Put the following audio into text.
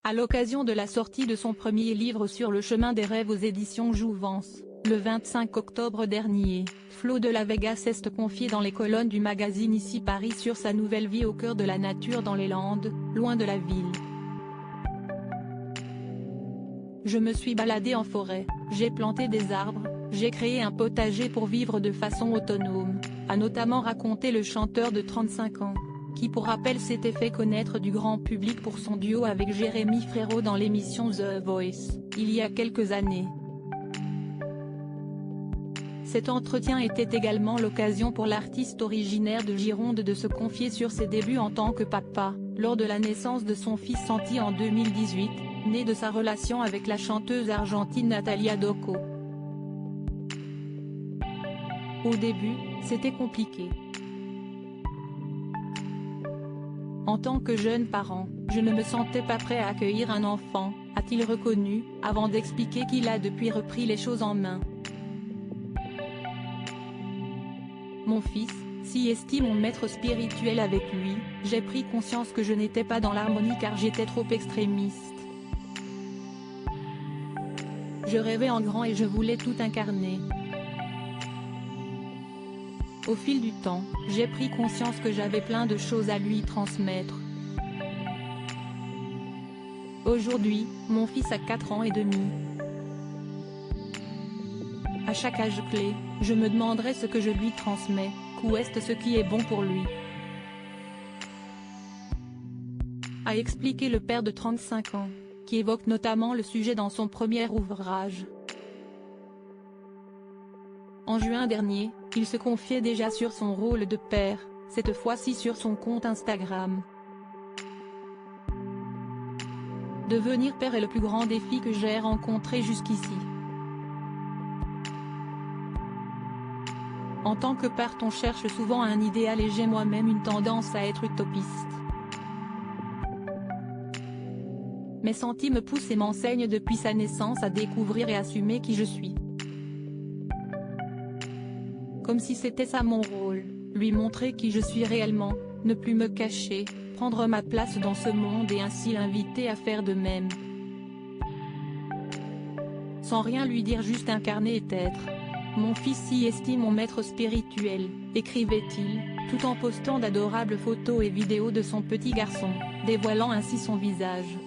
À l'occasion de la sortie de son premier livre sur le chemin des rêves aux éditions Jouvence, le 25 octobre dernier, Flo de la Vega s'est confié dans les colonnes du magazine Ici Paris sur sa nouvelle vie au cœur de la nature dans les Landes, loin de la ville. Je me suis baladée en forêt, j'ai planté des arbres, j'ai créé un potager pour vivre de façon autonome, a notamment raconté le chanteur de 35 ans, qui pour rappel s'était fait connaître du grand public pour son duo avec Jérémy Frérot dans l'émission The Voice, il y a quelques années. Cet entretien était également l'occasion pour l'artiste originaire de Gironde de se confier sur ses débuts en tant que papa, lors de la naissance de son fils Santi en 2018, né de sa relation avec la chanteuse argentine Natalia Doco. Au début, c'était compliqué. En tant que jeune parent, je ne me sentais pas prêt à accueillir un enfant, a-t-il reconnu, avant d'expliquer qu'il a depuis repris les choses en main. Mon fils, si estime mon maître spirituel avec lui, j'ai pris conscience que je n'étais pas dans l'harmonie car j'étais trop extrémiste. Je rêvais en grand et je voulais tout incarner. Au fil du temps, j'ai pris conscience que j'avais plein de choses à lui transmettre. Aujourd'hui, mon fils a 4 ans et demi. À chaque âge clé, je me demanderai ce que je lui transmets, où est ce qui est bon pour lui. A expliqué le père de 35 ans, qui évoque notamment le sujet dans son premier ouvrage. En juin dernier, il se confiait déjà sur son rôle de père, cette fois-ci sur son compte Instagram. Devenir père est le plus grand défi que j'ai rencontré jusqu'ici. En tant que père, on cherche souvent un idéal et j'ai moi-même une tendance à être utopiste. Mais Santi me pousse et m'enseigne depuis sa naissance à découvrir et assumer qui je suis. Comme si c'était ça mon rôle, lui montrer qui je suis réellement, ne plus me cacher, prendre ma place dans ce monde et ainsi l'inviter à faire de même. Sans rien lui dire, juste incarner et être. Mon fils s'y estime mon maître spirituel, écrivait-il, tout en postant d'adorables photos et vidéos de son petit garçon, dévoilant ainsi son visage.